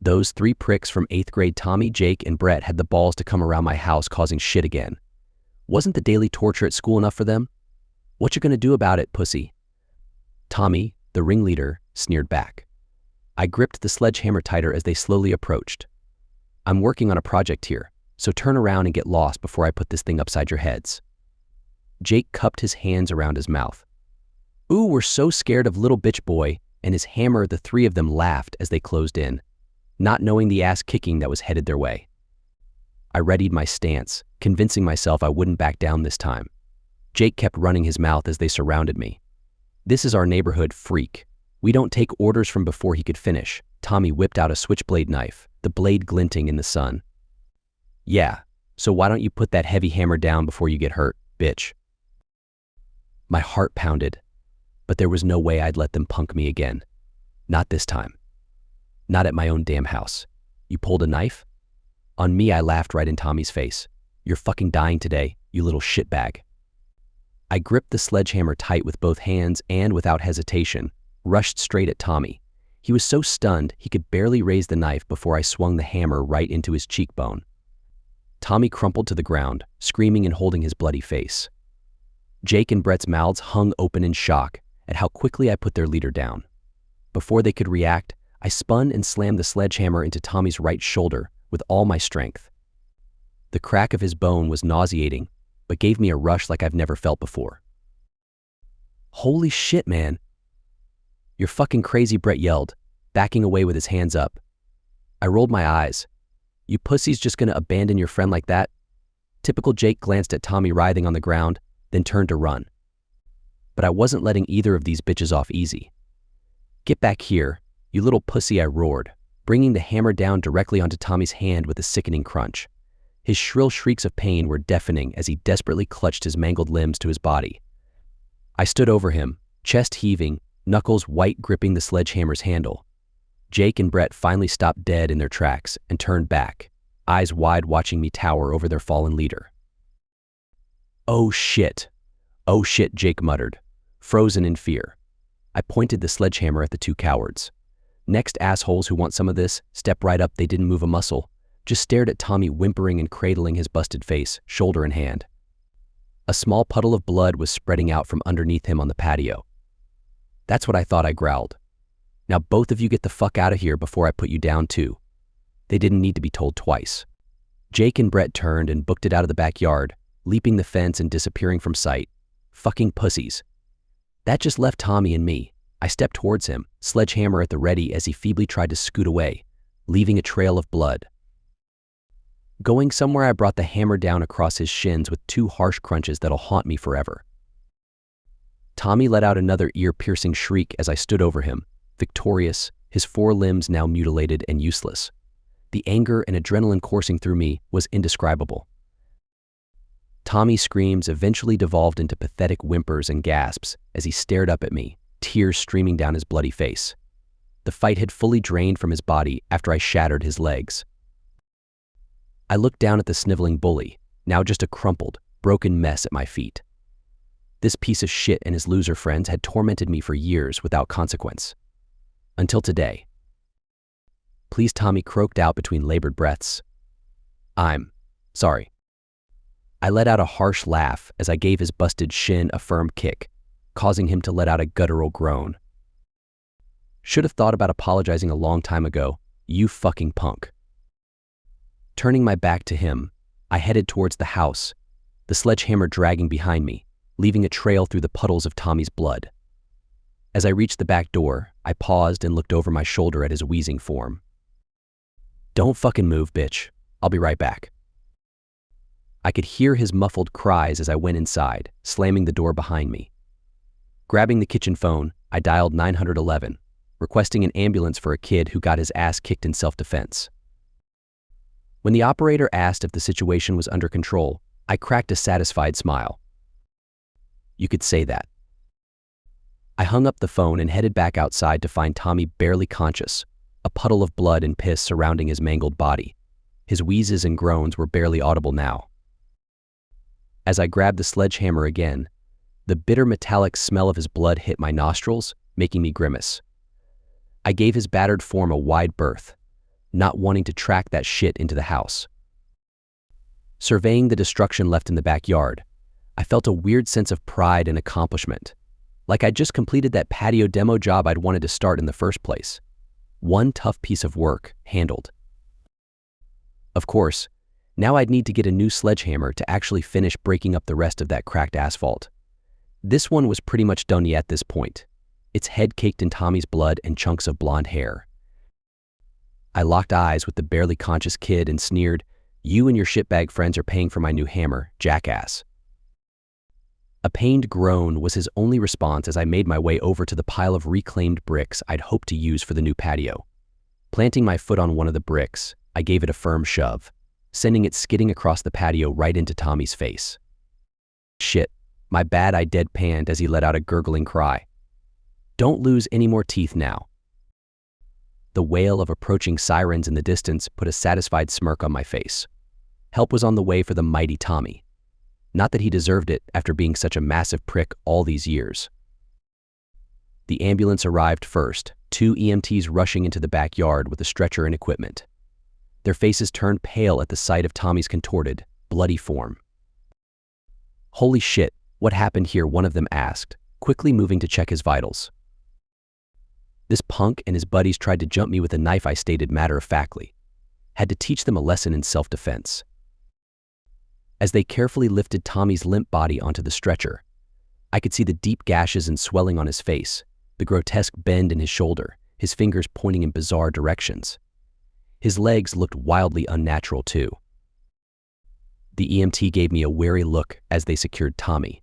Those three pricks from 8th grade, Tommy, Jake, and Brett, had the balls to come around my house causing shit again. Wasn't the daily torture at school enough for them? What you gonna do about it, pussy? Tommy, the ringleader, sneered back. I gripped the sledgehammer tighter as they slowly approached. I'm working on a project here, so turn around and get lost before I put this thing upside your heads. Jake cupped his hands around his mouth. Ooh, we're so scared of little bitch boy, and his hammer. The three of them laughed as they closed in, not knowing the ass-kicking that was headed their way. I readied my stance, convincing myself I wouldn't back down this time. Jake kept running his mouth as they surrounded me. This is our neighborhood, freak. We don't take orders from before he could finish. Tommy whipped out a switchblade knife, the blade glinting in the sun. Yeah, so why don't you put that heavy hammer down before you get hurt, bitch? My heart pounded, but there was no way I'd let them punk me again. Not this time. Not at my own damn house. You pulled a knife? On me, I laughed right in Tommy's face. You're fucking dying today, you little shitbag. I gripped the sledgehammer tight with both hands and, without hesitation, rushed straight at Tommy. He was so stunned he could barely raise the knife before I swung the hammer right into his cheekbone. Tommy crumpled to the ground, screaming and holding his bloody face. Jake and Brett's mouths hung open in shock at how quickly I put their leader down. Before they could react, I spun and slammed the sledgehammer into Tommy's right shoulder with all my strength. The crack of his bone was nauseating, but gave me a rush like I've never felt before. Holy shit, man. You're fucking crazy, Brett yelled, backing away with his hands up. I rolled my eyes. You pussies just gonna abandon your friend like that? Typical. Jake glanced at Tommy writhing on the ground, then turned to run. But I wasn't letting either of these bitches off easy. Get back here, you little pussy, I roared, bringing the hammer down directly onto Tommy's hand with a sickening crunch. His shrill shrieks of pain were deafening as he desperately clutched his mangled limbs to his body. I stood over him, chest heaving, knuckles white gripping the sledgehammer's handle. Jake and Brett finally stopped dead in their tracks and turned back, eyes wide watching me tower over their fallen leader. Oh shit, Jake muttered, frozen in fear. I pointed the sledgehammer at the two cowards. Next assholes who want some of this, step right up. They didn't move a muscle, just stared at Tommy whimpering and cradling his busted face, shoulder in hand. A small puddle of blood was spreading out from underneath him on the patio. That's what I thought, I growled. Now both of you get the fuck out of here before I put you down too. They didn't need to be told twice. Jake and Brett turned and booked it out of the backyard, leaping the fence and disappearing from sight. Fucking pussies. That just left Tommy and me. I stepped towards him, sledgehammer at the ready as he feebly tried to scoot away, leaving a trail of blood. Going somewhere, I brought the hammer down across his shins with two harsh crunches that'll haunt me forever. Tommy let out another ear-piercing shriek as I stood over him, victorious, his four limbs now mutilated and useless. The anger and adrenaline coursing through me was indescribable. Tommy's screams eventually devolved into pathetic whimpers and gasps as he stared up at me, tears streaming down his bloody face. The fight had fully drained from his body after I shattered his legs. I looked down at the sniveling bully, now just a crumpled, broken mess at my feet. This piece of shit and his loser friends had tormented me for years without consequence. Until today. Please, Tommy croaked out between labored breaths. I'm sorry. I let out a harsh laugh as I gave his busted shin a firm kick, causing him to let out a guttural groan. Should have thought about apologizing a long time ago, you fucking punk. Turning my back to him, I headed towards the house, the sledgehammer dragging behind me, leaving a trail through the puddles of Tommy's blood. As I reached the back door, I paused and looked over my shoulder at his wheezing form. Don't fucking move, bitch. I'll be right back. I could hear his muffled cries as I went inside, slamming the door behind me. Grabbing the kitchen phone, I dialed 911, requesting an ambulance for a kid who got his ass kicked in self-defense. When the operator asked if the situation was under control, I cracked a satisfied smile. You could say that. I hung up the phone and headed back outside to find Tommy barely conscious, a puddle of blood and piss surrounding his mangled body. His wheezes and groans were barely audible now. As I grabbed the sledgehammer again, the bitter metallic smell of his blood hit my nostrils, making me grimace. I gave his battered form a wide berth, not wanting to track that shit into the house. Surveying the destruction left in the backyard, I felt a weird sense of pride and accomplishment, like I'd just completed that patio demo job I'd wanted to start in the first place. One tough piece of work handled. Of course, now I'd need to get a new sledgehammer to actually finish breaking up the rest of that cracked asphalt. This one was pretty much done at this point, its head caked in Tommy's blood and chunks of blonde hair. I locked eyes with the barely conscious kid and sneered, "You and your shitbag friends are paying for my new hammer, jackass." A pained groan was his only response as I made my way over to the pile of reclaimed bricks I'd hoped to use for the new patio. Planting my foot on one of the bricks, I gave it a firm shove, sending it skidding across the patio right into Tommy's face. "Shit, my bad," I deadpanned as he let out a gurgling cry. "Don't lose any more teeth now." The wail of approaching sirens in the distance put a satisfied smirk on my face. Help was on the way for the mighty Tommy. Not that he deserved it after being such a massive prick all these years. The ambulance arrived first, 2 EMTs rushing into the backyard with a stretcher and equipment. Their faces turned pale at the sight of Tommy's contorted, bloody form. "Holy shit, what happened here?" one of them asked, quickly moving to check his vitals. "This punk and his buddies tried to jump me with a knife," I stated matter-of-factly. Had to teach them a lesson in self-defense. As they carefully lifted Tommy's limp body onto the stretcher, I could see the deep gashes and swelling on his face, the grotesque bend in his shoulder, his fingers pointing in bizarre directions. His legs looked wildly unnatural too. The EMT gave me a wary look as they secured Tommy.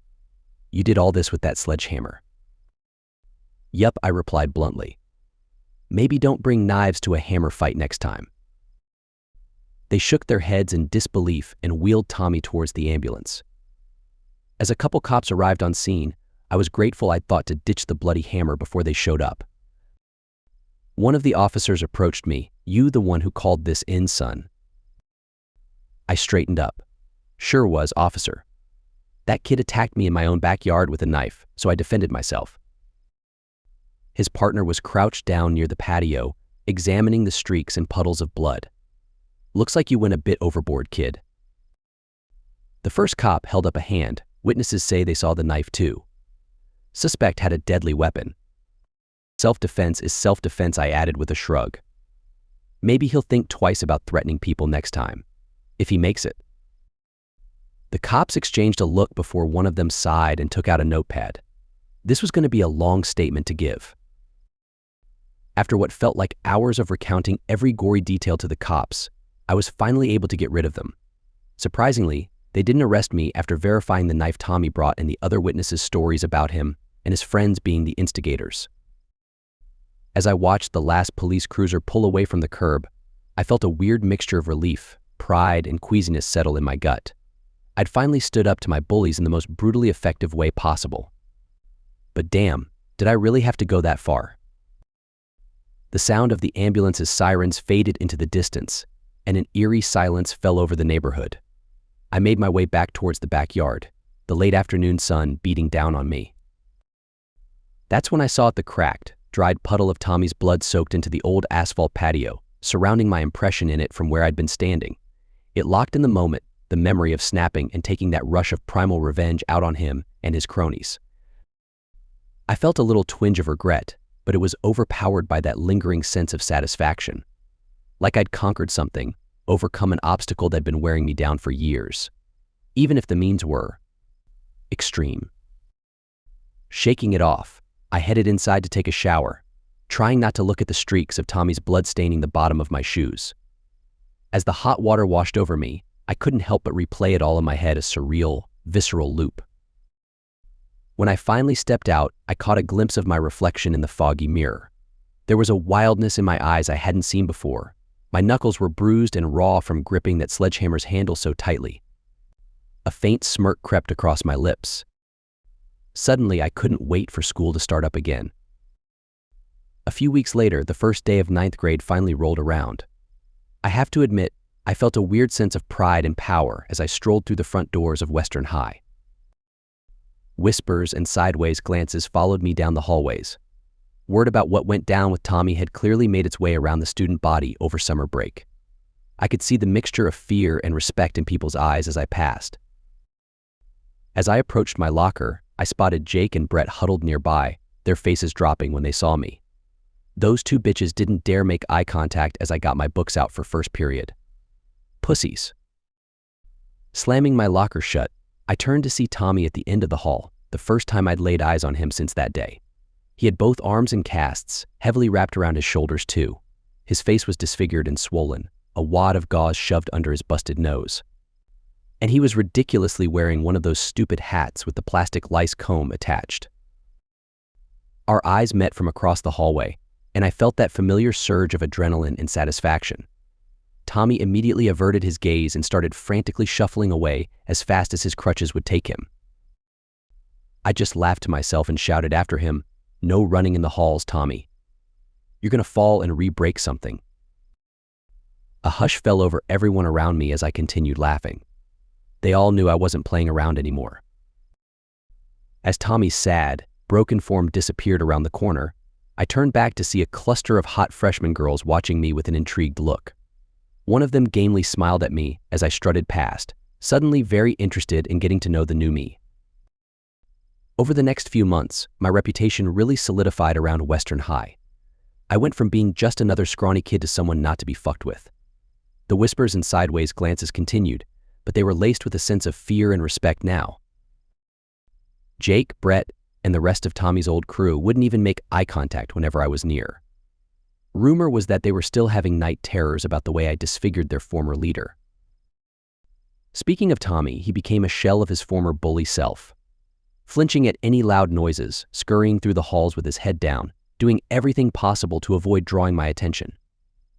"You did all this with that sledgehammer?" "Yup," I replied bluntly. "Maybe don't bring knives to a hammer fight next time." They shook their heads in disbelief and wheeled Tommy towards the ambulance. As a couple cops arrived on scene, I was grateful I'd thought to ditch the bloody hammer before they showed up. One of the officers approached me. "You the one who called this in, son?" I straightened up. "Sure was, officer. That kid attacked me in my own backyard with a knife, so I defended myself." His partner was crouched down near the patio, examining the streaks and puddles of blood. "Looks like you went a bit overboard, kid." The first cop held up a hand. Witnesses say they saw the knife too. Suspect had a deadly weapon. "Self-defense is self-defense," I added with a shrug. "Maybe he'll think twice about threatening people next time, if he makes it." The cops exchanged a look before one of them sighed and took out a notepad. This was going to be a long statement to give. After what felt like hours of recounting every gory detail to the cops, I was finally able to get rid of them. Surprisingly, they didn't arrest me after verifying the knife Tommy brought and the other witnesses' stories about him and his friends being the instigators. As I watched the last police cruiser pull away from the curb, I felt a weird mixture of relief, pride, and queasiness settle in my gut. I'd finally stood up to my bullies in the most brutally effective way possible. But damn, did I really have to go that far? The sound of the ambulance's sirens faded into the distance, and an eerie silence fell over the neighborhood. I made my way back towards the backyard, the late afternoon sun beating down on me. That's when I saw the cracked, dried puddle of Tommy's blood soaked into the old asphalt patio, surrounding my impression in it from where I'd been standing. It locked in the moment, the memory of snapping and taking that rush of primal revenge out on him and his cronies. I felt a little twinge of regret, but it was overpowered by that lingering sense of satisfaction. Like I'd conquered something, overcome an obstacle that'd been wearing me down for years, even if the means were extreme. Shaking it off, I headed inside to take a shower, trying not to look at the streaks of Tommy's blood staining the bottom of my shoes. As the hot water washed over me, I couldn't help but replay it all in my head, a surreal, visceral loop. When I finally stepped out, I caught a glimpse of my reflection in the foggy mirror. There was a wildness in my eyes I hadn't seen before. My knuckles were bruised and raw from gripping that sledgehammer's handle so tightly. A faint smirk crept across my lips. Suddenly, I couldn't wait for school to start up again. A few weeks later, the first day of 9th grade finally rolled around. I have to admit, I felt a weird sense of pride and power as I strolled through the front doors of Western High. Whispers and sideways glances followed me down the hallways. Word about what went down with Tommy had clearly made its way around the student body over summer break. I could see the mixture of fear and respect in people's eyes as I passed. As I approached my locker, I spotted Jake and Brett huddled nearby, their faces dropping when they saw me. Those two bitches didn't dare make eye contact as I got my books out for first period. Pussies. Slamming my locker shut, I turned to see Tommy at the end of the hall, the first time I'd laid eyes on him since that day. He had both arms in casts, heavily wrapped around his shoulders too. His face was disfigured and swollen, a wad of gauze shoved under his busted nose. And he was ridiculously wearing one of those stupid hats with the plastic lice comb attached. Our eyes met from across the hallway, and I felt that familiar surge of adrenaline and satisfaction. Tommy immediately averted his gaze and started frantically shuffling away as fast as his crutches would take him. I just laughed to myself and shouted after him, "No running in the halls, Tommy. You're gonna fall and re-break something." A hush fell over everyone around me as I continued laughing. They all knew I wasn't playing around anymore. As Tommy's sad, broken form disappeared around the corner, I turned back to see a cluster of hot freshman girls watching me with an intrigued look. One of them gamely smiled at me as I strutted past, suddenly very interested in getting to know the new me. Over the next few months, my reputation really solidified around Western High. I went from being just another scrawny kid to someone not to be fucked with. The whispers and sideways glances continued, but they were laced with a sense of fear and respect now. Jake, Brett, and the rest of Tommy's old crew wouldn't even make eye contact whenever I was near. Rumor was that they were still having night terrors about the way I disfigured their former leader. Speaking of Tommy, he became a shell of his former bully self. Flinching at any loud noises, scurrying through the halls with his head down, doing everything possible to avoid drawing my attention.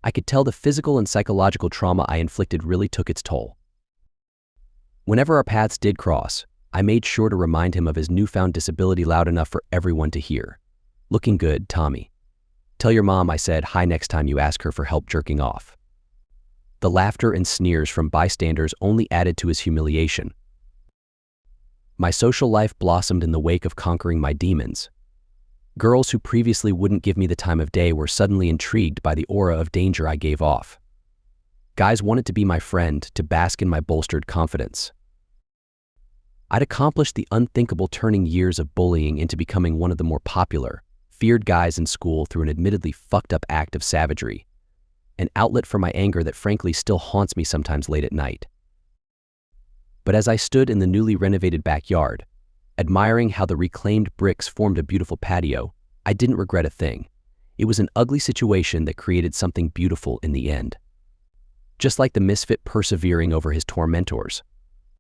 I could tell the physical and psychological trauma I inflicted really took its toll. Whenever our paths did cross, I made sure to remind him of his newfound disability loud enough for everyone to hear. "Looking good, Tommy. Tell your mom I said hi next time you ask her for help jerking off." The laughter and sneers from bystanders only added to his humiliation. My social life blossomed in the wake of conquering my demons. Girls who previously wouldn't give me the time of day were suddenly intrigued by the aura of danger I gave off. Guys wanted to be my friend, to bask in my bolstered confidence. I'd accomplished the unthinkable, turning years of bullying into becoming one of the more popular, feared guys in school through an admittedly fucked up act of savagery, an outlet for my anger that frankly still haunts me sometimes late at night. But as I stood in the newly renovated backyard, admiring how the reclaimed bricks formed a beautiful patio, I didn't regret a thing. It was an ugly situation that created something beautiful in the end. Just like the misfit persevering over his tormentors,